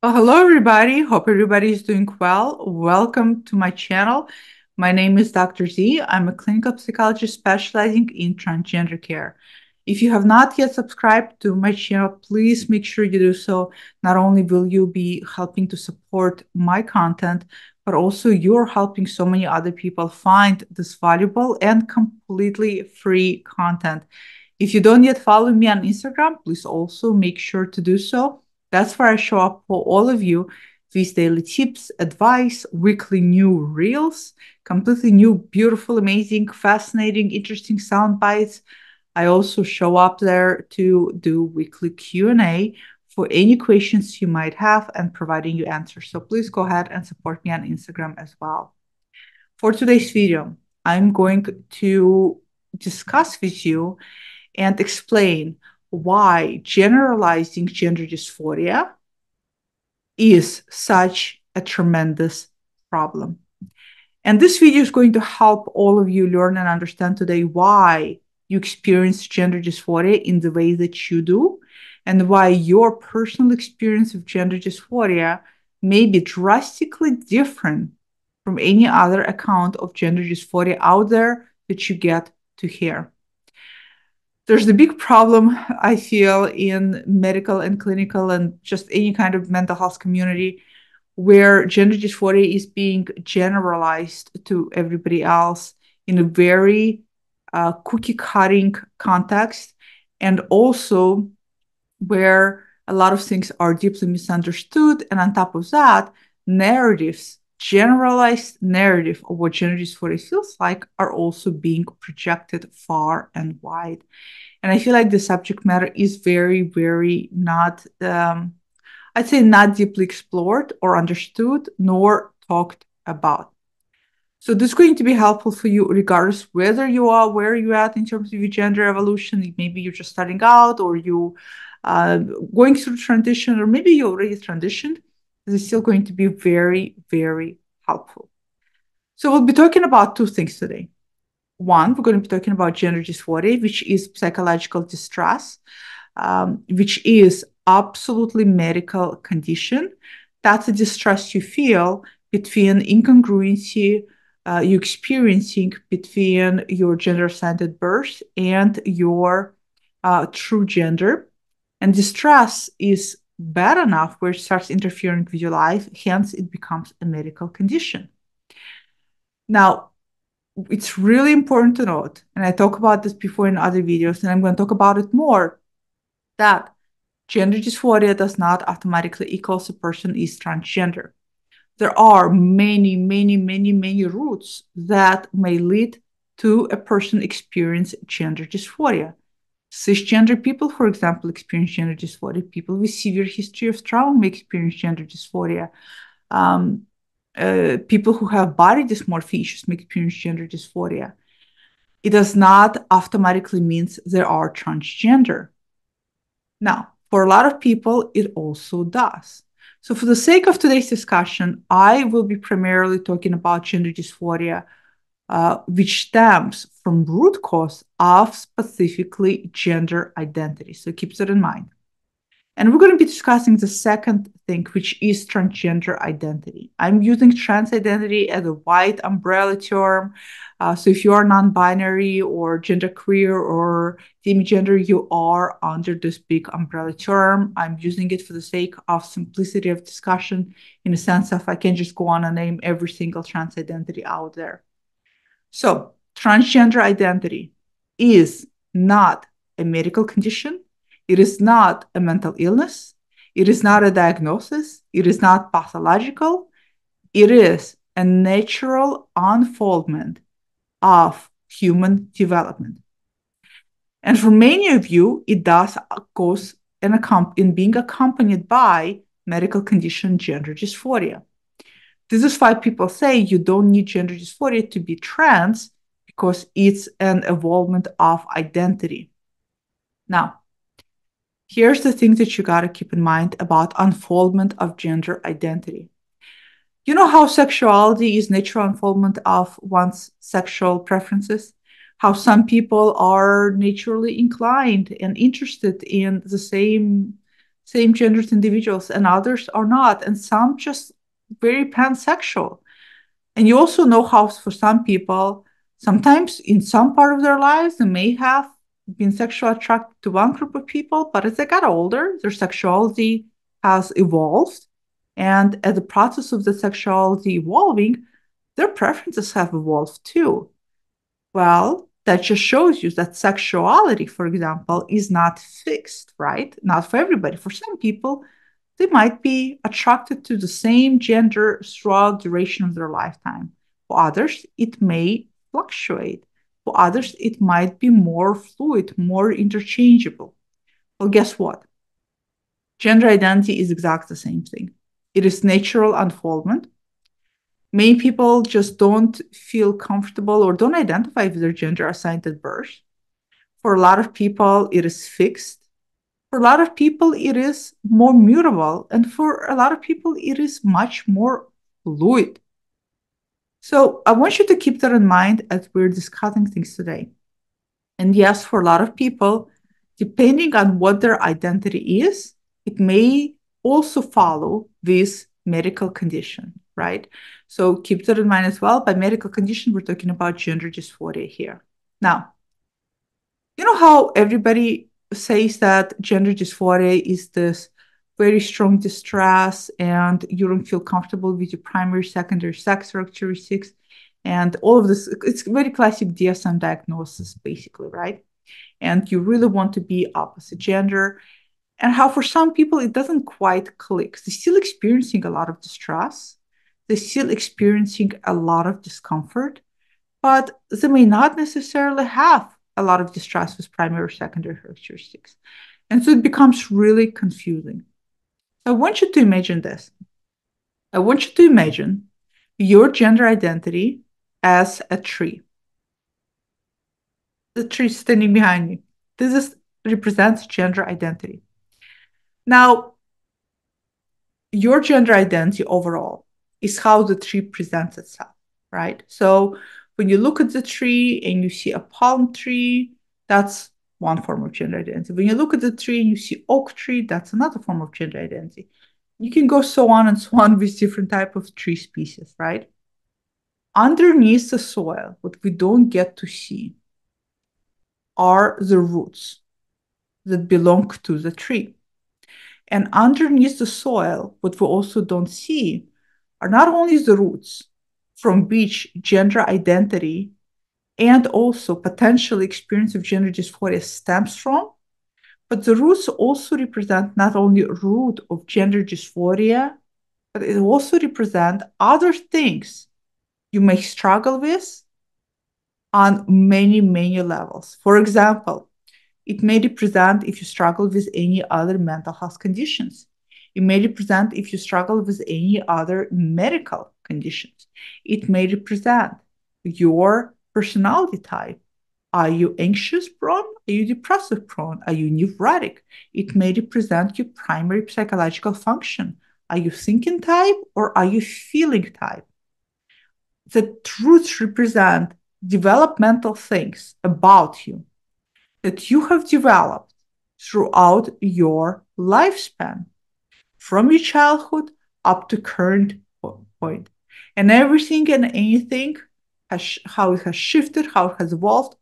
Well, hello, everybody. Hope everybody is doing well. Welcome to my channel. My name is Dr. Z. I'm a clinical psychologist specializing in transgender care. If you have not yet subscribed to my channel, please make sure you do so. Not only will you be helping to support my content, but also you're helping so many other people find this valuable and completely free content. If you don't yet follow me on Instagram, please also make sure to do so. That's where I show up for all of you with daily tips, advice, weekly new reels, completely new, beautiful, amazing, fascinating, interesting sound bites. I also show up there to do weekly Q&A for any questions you might have and providing you answers. So please go ahead and support me on Instagram as well. For today's video, I'm going to discuss with you and explain why generalizing gender dysphoria is such a tremendous problem. And this video is going to help all of you learn and understand today why you experience gender dysphoria in the way that you do, and why your personal experience of gender dysphoria may be drastically different from any other account of gender dysphoria out there that you get to hear. There's the big problem, I feel, in medical and clinical and just any kind of mental health community where gender dysphoria is being generalized to everybody else in a very cookie cutting context, and also where a lot of things are deeply misunderstood. And on top of that, narratives, generalized narrative of what gender dysphoria feels like, are also being projected far and wide. And I feel like the subject matter is very, very not, I'd say, not deeply explored or understood, nor talked about. So this is going to be helpful for you regardless whether you are where you're at in terms of your gender evolution. Maybe you're just starting out, or you going through transition, or maybe you already transitioned. This is still going to be very, very helpful. So we'll be talking about two things today. One, we're going to be talking about gender dysphoria, which is psychological distress, which is absolutely medical condition. That's a distress you feel between incongruency you're experiencing between your gender assigned at birth and your true gender. And distress is bad enough where it starts interfering with your life, hence it becomes a medical condition. Now, it's really important to note, and I talk about this before in other videos, and I'm going to talk about it more, that gender dysphoria does not automatically equal a person is transgender. There are many, many, many, many routes that may lead to a person experience gender dysphoria. Cisgender people, for example, experience gender dysphoria. People with severe history of trauma may experience gender dysphoria. People who have body dysmorphia issues may experience gender dysphoria. It does not automatically mean they are transgender. Now, for a lot of people, it also does. So for the sake of today's discussion, I will be primarily talking about gender dysphoria, which stems from root cause of specifically gender identity. So keep that in mind. And we're going to be discussing the second thing, which is transgender identity. I'm using trans identity as a wide umbrella term. So if you are non-binary or genderqueer or demigender, you are under this big umbrella term. I'm using it for the sake of simplicity of discussion, in the sense of I can just go on and name every single trans identity out there. So transgender identity is not a medical condition. It is not a mental illness. It is not a diagnosis. It is not pathological. It is a natural unfoldment of human development. And for many of you, it does goes in being accompanied by medical condition gender dysphoria. This is why people say you don't need gender dysphoria to be trans, because it's an evolvement of identity. Now, here's the thing that you got to keep in mind about unfoldment of gender identity. You know how sexuality is natural unfoldment of one's sexual preferences? How some people are naturally inclined and interested in the same same gendered individuals, and others are not, and some just very pansexual. And you also know how, for some people, sometimes in some part of their lives, they may have been sexually attracted to one group of people, but as they got older, their sexuality has evolved. And as the process of the sexuality evolving, their preferences have evolved too. Well, that just shows you that sexuality, for example, is not fixed, right? Not for everybody. For some people, they might be attracted to the same gender throughout the duration of their lifetime. For others, it may fluctuate. For others, it might be more fluid, more interchangeable. Well, guess what? Gender identity is exactly the same thing. It is natural unfoldment. Many people just don't feel comfortable or don't identify with their gender assigned at birth. For a lot of people, it is fixed. For a lot of people, it is more mutable. And for a lot of people, it is much more fluid. So I want you to keep that in mind as we're discussing things today. And yes, for a lot of people, depending on what their identity is, it may also follow this medical condition, right? So keep that in mind as well. By medical condition, we're talking about gender dysphoria here. Now, you know how everybody says that gender dysphoria is this very strong distress and you don't feel comfortable with your primary, secondary sex characteristics and all of this. It's very classic DSM diagnosis, basically, right? And you really want to be opposite gender. And how for some people it doesn't quite click. They're still experiencing a lot of distress. They're still experiencing a lot of discomfort, but they may not necessarily have a lot of distress with primary or secondary characteristics. And so it becomes really confusing. I want you to imagine this. I want you to imagine your gender identity as a tree. The tree standing behind me. Represents gender identity. Now, your gender identity overall is how the tree presents itself, right? So when you look at the tree and you see a palm tree, that's one form of gender identity. When you look at the tree and you see oak tree, that's another form of gender identity. You can go so on and so on with different type of tree species, right? Underneath the soil, what we don't get to see are the roots that belong to the tree. And underneath the soil, what we also don't see are not only the roots from which gender identity and also potential experience of gender dysphoria stems from, but the roots also represent not only root of gender dysphoria, but it also represent other things you may struggle with on many, many levels. For example, it may represent if you struggle with any other mental health conditions. It may represent if you struggle with any other medical conditions. It may represent your personality type. Are you anxious prone? Are you depressive prone? Are you neurotic? It may represent your primary psychological function. Are you thinking type or are you feeling type? The truths represent developmental things about you that you have developed throughout your lifespan, from your childhood up to current point. And everything and anything, how it has shifted, how it has evolved,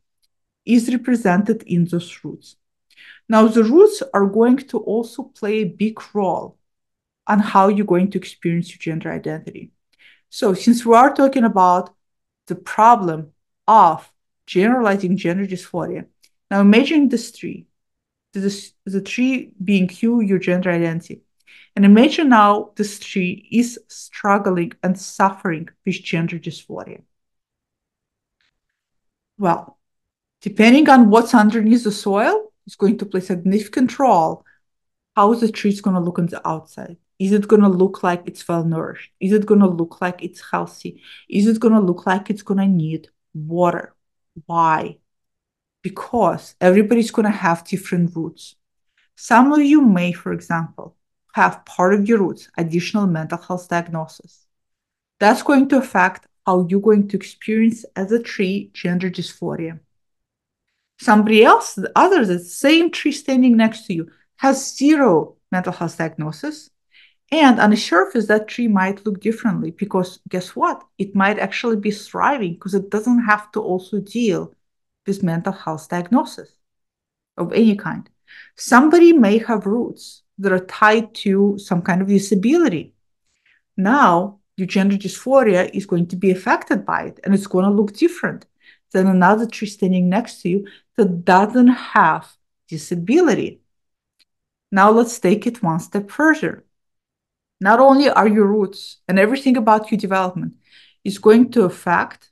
is represented in those roots. Now, the roots are going to also play a big role on how you're going to experience your gender identity. So, since we are talking about the problem of generalizing gender dysphoria, now imagine this tree, the tree being you, your gender identity. And imagine now this tree is struggling and suffering with gender dysphoria. Well, depending on what's underneath the soil, it's going to play significant role how the tree is going to look on the outside. Is it going to look like it's well nourished? Is it going to look like it's healthy? Is it going to look like it's going to need water? Why? Because everybody's going to have different roots. Some of you may, for example, have part of your roots additional mental health diagnosis. That's going to affect how you're going to experience as a tree gender dysphoria. Somebody else, the other, the same tree standing next to you, has zero mental health diagnosis. And on the surface, that tree might look differently because guess what? It might actually be thriving because it doesn't have to also deal with mental health diagnosis of any kind. Somebody may have roots that are tied to some kind of disability. Now, your gender dysphoria is going to be affected by it, and it's going to look different than another tree standing next to you that doesn't have disability. Now, let's take it one step further. Not only are your roots and everything about your development is going to affect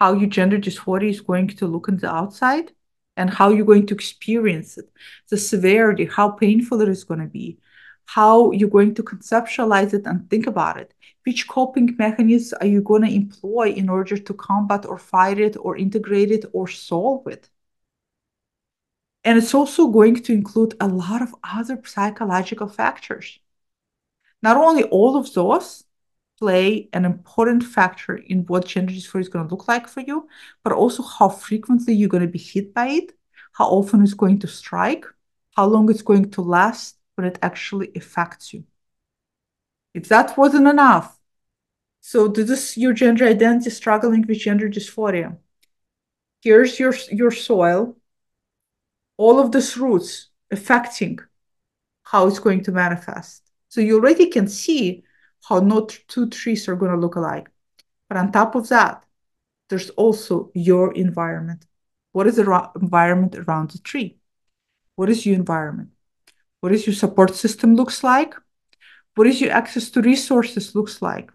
how your gender dysphoria is going to look on the outside and how you're going to experience it, the severity, how painful it is going to be, how you're going to conceptualize it and think about it. Which coping mechanisms are you going to employ in order to combat or fight it or integrate it or solve it? And it's also going to include a lot of other psychological factors. Not only all of those play an important factor in what gender dysphoria is going to look like for you, but also how frequently you're going to be hit by it, how often it's going to strike, how long it's going to last when it actually affects you. If that wasn't enough, so this is your gender identity struggling with gender dysphoria. Here's your soil, all of these roots affecting how it's going to manifest. So you already can see how no two trees are going to look alike. But on top of that, there's also your environment. What is the environment around the tree? What is your environment? What is your support system looks like? What is your access to resources looks like?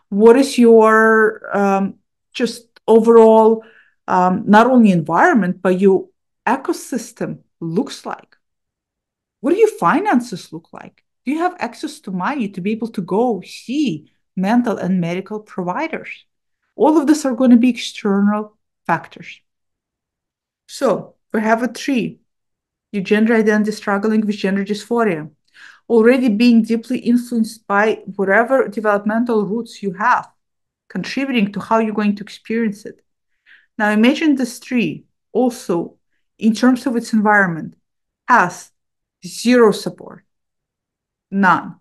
What is your just overall, not only environment, but your ecosystem looks like? What do your finances look like? Do you have access to money to be able to go see mental and medical providers? All of these are going to be external factors. So we have a tree, your gender identity struggling with gender dysphoria, already being deeply influenced by whatever developmental roots you have, contributing to how you're going to experience it. Now imagine this tree also, in terms of its environment, has zero support, none.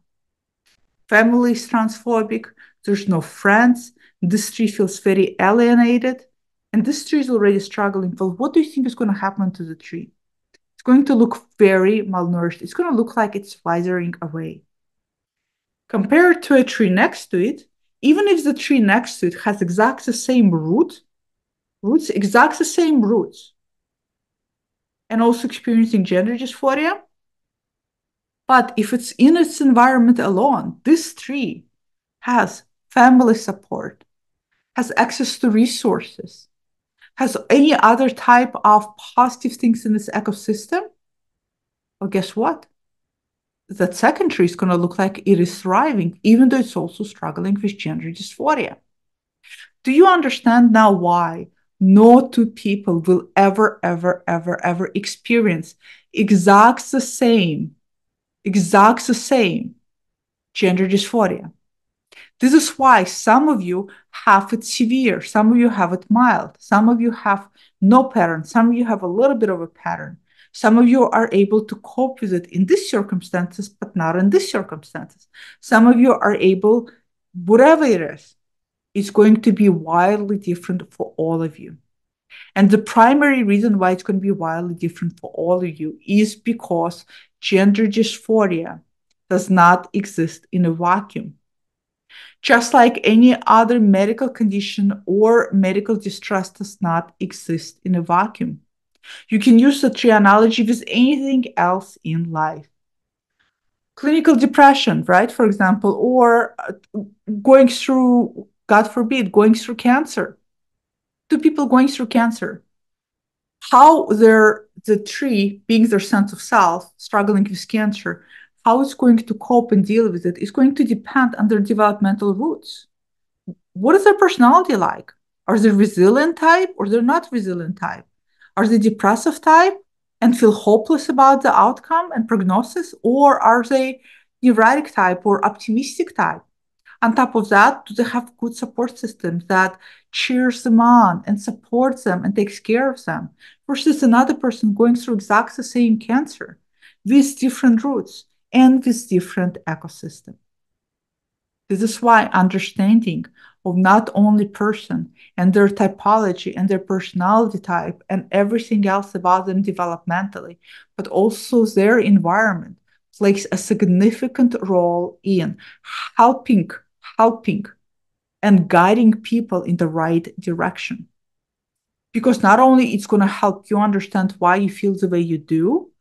Family is transphobic, there's no friends, this tree feels very alienated, and this tree is already struggling. Well, what do you think is going to happen to the tree? It's going to look very malnourished. It's going to look like it's withering away. Compared to a tree next to it, even if the tree next to it has exactly the same roots, exact the same roots, and also experiencing gender dysphoria, but if it's in its environment alone, this tree has family support, has access to resources, has any other type of positive things in this ecosystem, well, guess what? That second tree is going to look like it is thriving, even though it's also struggling with gender dysphoria. Do you understand now why no two people will ever, ever, ever, ever experience exact the same gender dysphoria? This is why some of you have it severe, some of you have it mild, some of you have no pattern, some of you have a little bit of a pattern. Some of you are able to cope with it in these circumstances, but not in these circumstances. Some of you are able, whatever it is, it's going to be wildly different for all of you. And the primary reason why it's going to be wildly different for all of you is because gender dysphoria does not exist in a vacuum. Just like any other medical condition or medical distress does not exist in a vacuum. You can use the tree analogy with anything else in life. Clinical depression, right, for example, or going through, God forbid, going through cancer. Two people going through cancer. How the tree, being their sense of self, struggling with cancer, how it's going to cope and deal with it is going to depend on their developmental roots. What is their personality like? Are they resilient type or they're not resilient type? Are they depressive type and feel hopeless about the outcome and prognosis? Or are they neurotic type or optimistic type? On top of that, do they have good support systems that cheers them on and supports them and takes care of them? Versus another person going through exactly the same cancer with different roots and with different ecosystems. This is why understanding of not only person and their typology and their personality type and everything else about them developmentally, but also their environment plays a significant role in helping, helping and guiding people in the right direction. Because not only it's going to help you understand why you feel the way you do,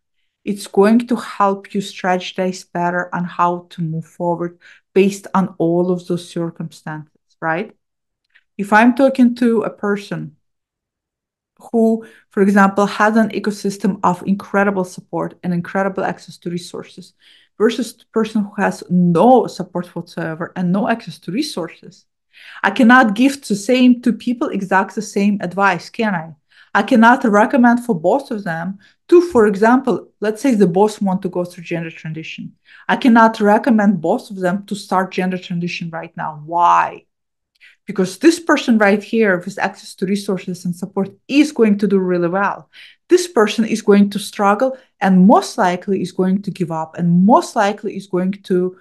it's going to help you strategize better on how to move forward based on all of those circumstances, right? If I'm talking to a person who, for example, has an ecosystem of incredible support and incredible access to resources versus the person who has no support whatsoever and no access to resources, I cannot give the same to people exact the same advice, can I? I cannot recommend for both of them to, for example, let's say the both want to go through gender transition. I cannot recommend both of them to start gender transition right now. Why? Because this person right here with access to resources and support is going to do really well. This person is going to struggle and most likely is going to give up and most likely is going to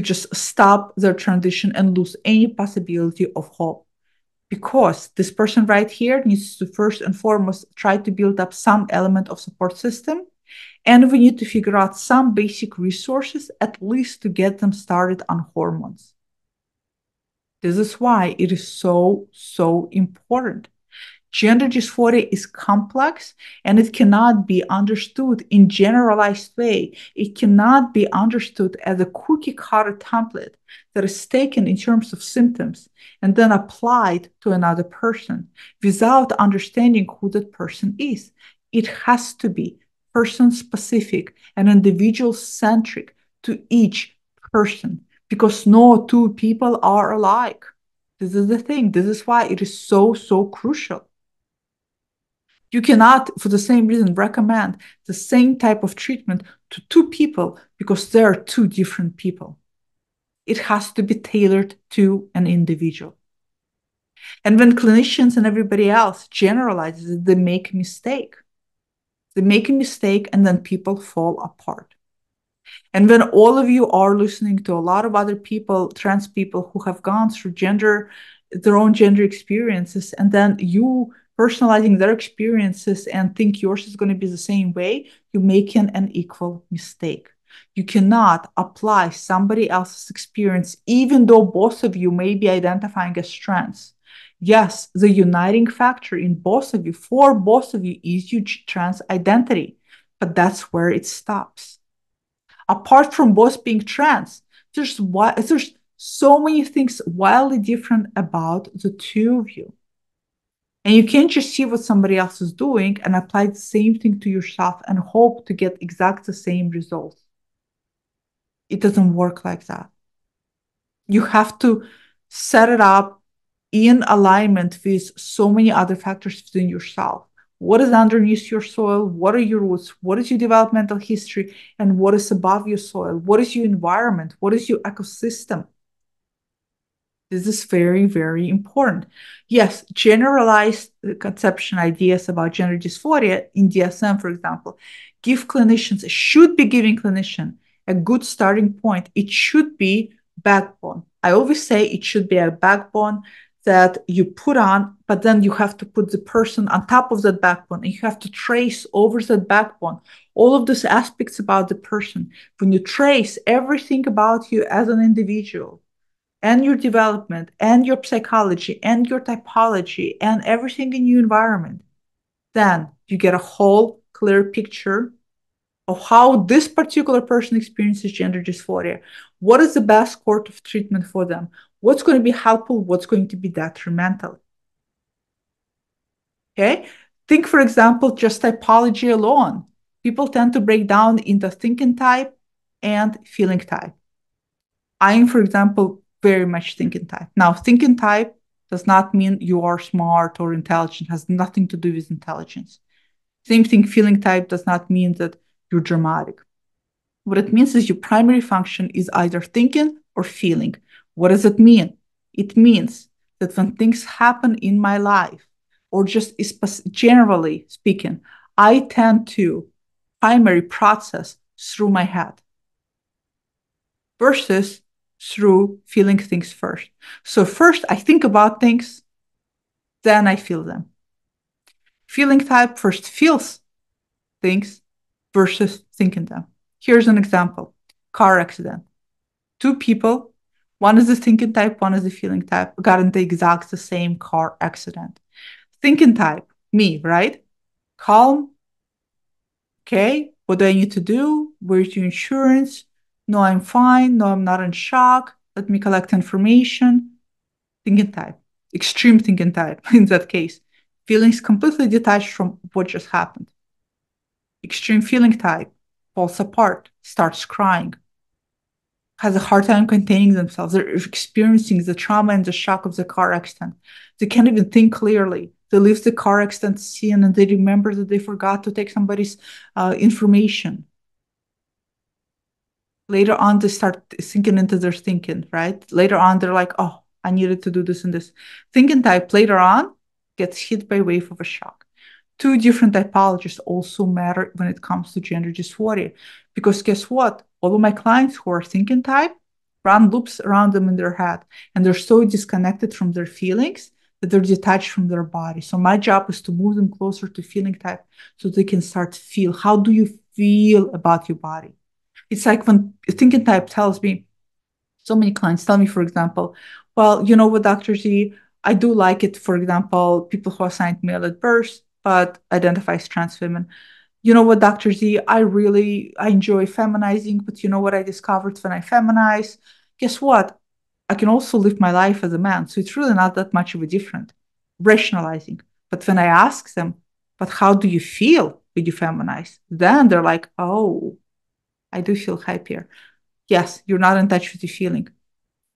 just stop their transition and lose any possibility of hope. Because this person right here needs to first and foremost try to build up some element of support system. And we need to figure out some basic resources, at least to get them started on hormones. This is why it is so, so important. Gender dysphoria is complex and it cannot be understood in generalized way. It cannot be understood as a cookie cutter template that is taken in terms of symptoms and then applied to another person without understanding who that person is. It has to be person specific and individual centric to each person because no two people are alike. This is the thing. This is why it is so, so crucial. You cannot, for the same reason, recommend the same type of treatment to two people because they are two different people. It has to be tailored to an individual. And when clinicians and everybody else generalizes, they make a mistake. They make a mistake and then people fall apart. And when all of you are listening to a lot of other people, trans people who have gone through their own gender experiences, and then you personalizing their experiences and think yours is going to be the same way, you're making an equal mistake. You cannot apply somebody else's experience, even though both of you may be identifying as trans. Yes, the uniting factor in both of you, for both of you, is your trans identity, but that's where it stops. Apart from both being trans, there's so many things wildly different about the two of you. And you can't just see what somebody else is doing and apply the same thing to yourself and hope to get exact the same results. It doesn't work like that. You have to set it up in alignment with so many other factors within yourself. What is underneath your soil? What are your roots? What is your developmental history? And what is above your soil? What is your environment? What is your ecosystem? This is very, very important. Yes, generalized conception ideas about gender dysphoria in DSM, for example, should be giving clinician a good starting point. It should be backbone. I always say it should be a backbone that you put on, but then you have to put the person on top of that backbone and you have to trace over that backbone all of these aspects about the person. When you trace everything about you as an individual, and your development and your psychology and your typology and everything in your environment, then you get a whole clear picture of how this particular person experiences gender dysphoria. What is the best course of treatment for them? What's going to be helpful? What's going to be detrimental? Okay. Think, for example, just typology alone. People tend to break down into thinking type and feeling type. I am, for example, very much thinking type. Now, thinking type does not mean you are smart or intelligent, has nothing to do with intelligence. Same thing, feeling type does not mean that you're dramatic. What it means is your primary function is either thinking or feeling. What does it mean? It means that when things happen in my life, or just generally speaking, I tend to primary process through my head. versus through feeling things first. So first I think about things, then I feel them. Feeling type first feels things versus thinking them. Here's an example. Car accident. Two people, one is the thinking type, one is the feeling type, got in the exact the same car accident. Thinking type, me, right? Calm. Okay, what do I need to do? Where's your insurance? No, I'm fine. No, I'm not in shock. Let me collect information. Thinking type, extreme thinking type in that case. Feelings completely detached from what just happened. Extreme feeling type falls apart, starts crying, has a hard time containing themselves. They're experiencing the trauma and the shock of the car accident. They can't even think clearly. They leave the car accident scene and they remember that they forgot to take somebody's information. Later on, they start sinking into their thinking, right? Later on, they're like, oh, I needed to do this and this. Thinking type later on gets hit by a wave of a shock. Two different typologies also matter when it comes to gender dysphoria. Because guess what? All of my clients who are thinking type run loops around them in their head, and they're so disconnected from their feelings that they're detached from their body. So my job is to move them closer to feeling type so they can start to feel. How do you feel about your body? It's like when a thinking type tells me, so many clients tell me, for example, well, you know what, Dr. Z, I do like it, for example, people who are assigned male at birth, but identify as trans women. You know what, Dr. Z, I enjoy feminizing, but you know what I discovered when I feminize? Guess what? I can also live my life as a man. So it's really not that much of a difference. Rationalizing. But when I ask them, but how do you feel when you feminize? Then they're like, oh, I do feel happier. Yes, you're not in touch with the feeling.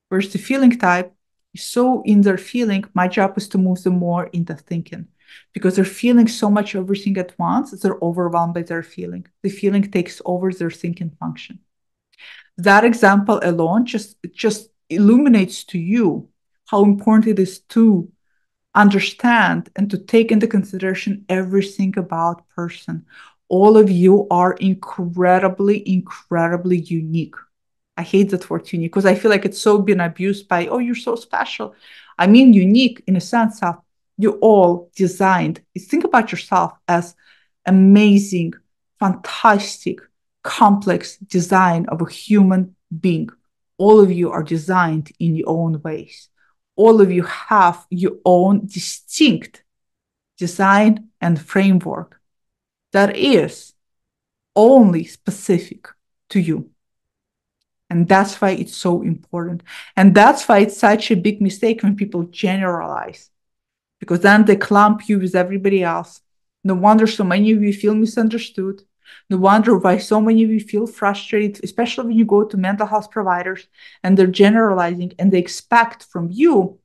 Whereas the feeling type is so in their feeling, my job is to move them more into thinking because they're feeling so much everything at once, they're overwhelmed by their feeling. The feeling takes over their thinking function. That example alone just illuminates to you how important it is to understand and to take into consideration everything about person. All of you are incredibly, incredibly unique. I hate that word unique because I feel like it's so been abused by, oh, you're so special. I mean, unique in a sense of you all designed. Think about yourself as amazing, fantastic, complex design of a human being. All of you are designed in your own ways. All of you have your own distinct design and framework that is only specific to you. And that's why it's so important. And that's why it's such a big mistake when people generalize, because then they clump you with everybody else. No wonder so many of you feel misunderstood. No wonder why so many of you feel frustrated, especially when you go to mental health providers and they're generalizing and they expect from you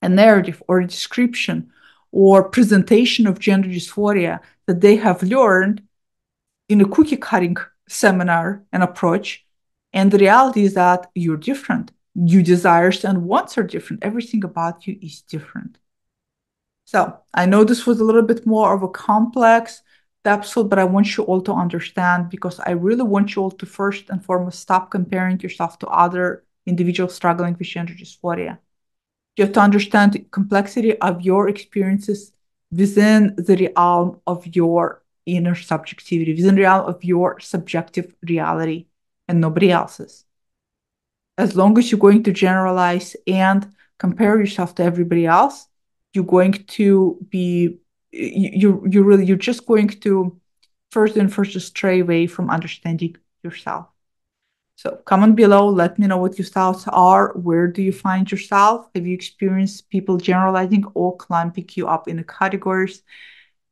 a narrative or a description or presentation of gender dysphoria that they have learned in a cookie cutting seminar and approach. And the reality is that you're different. Your desires and wants are different. Everything about you is different. So I know this was a little bit more of a complex episode, but I want you all to understand because I really want you all to first and foremost stop comparing yourself to other individuals struggling with gender dysphoria. You have to understand the complexity of your experiences within the realm of your inner subjectivity, within the realm of your subjective reality and nobody else's. As long as you're going to generalize and compare yourself to everybody else, you're going to be you're just going to first and first just stray away from understanding yourself. So comment below, let me know what your thoughts are. Where do you find yourself? Have you experienced people generalizing or clumping you up in the categories?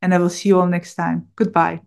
And I will see you all next time. Goodbye.